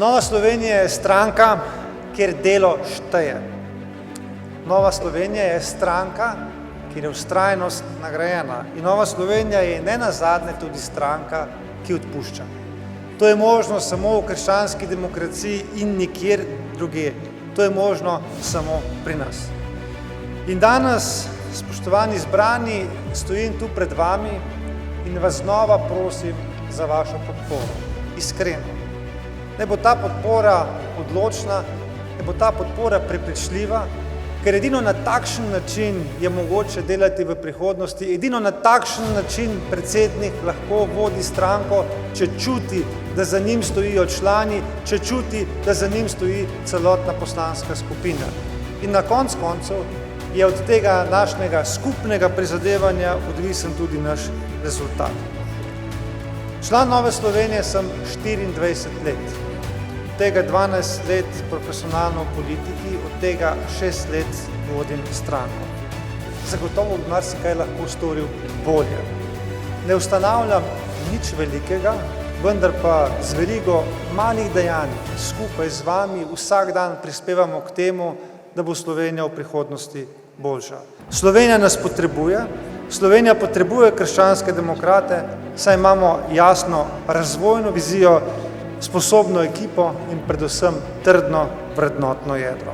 Nova Slovenija je stranka, kjer delo šteje. Nova Slovenija je stranka, kjer je vztrajnost nagrajena. In Nova Slovenija je nenazadnje tudi stranka, ki odpušča. To je možno samo v krščanski demokraciji in nikjer drugje. To je možno samo pri nas. In danes, spoštovani zbrani, stojim tu pred vami in vas znova prosim za vašo podporo. Iskreno. Ne bo ta podpora odločna, ne bo ta podpora prepričljiva, ker edino na takšen način je mogoče delati v prihodnosti, edino na takšen način predsednik lahko vodi stranko, če čuti, da za njim stojijo člani, če čuti, da za njim stoji celotna poslanska skupina. In na koncu je od tega našega skupnega prizadevanja odvisen tudi naš rezultat. Član Nove Slovenije sem 24 let. Od tega 12 let profesionalno v politiki, od tega 6 let vodim stranko. Zagotovo bi marsikaj lahko storil bolje. Ne ustanavljam nič velikega, vendar pa z verigo malih dejanj skupaj z vami vsak dan prispevamo k temu, da bo Slovenija v prihodnosti boljša. Slovenija nas potrebuje, Slovenija potrebuje krščanske demokrate, saj imamo jasno razvojno vizijo, sposobno ekipo in predvsem trdno vrednotno jedro.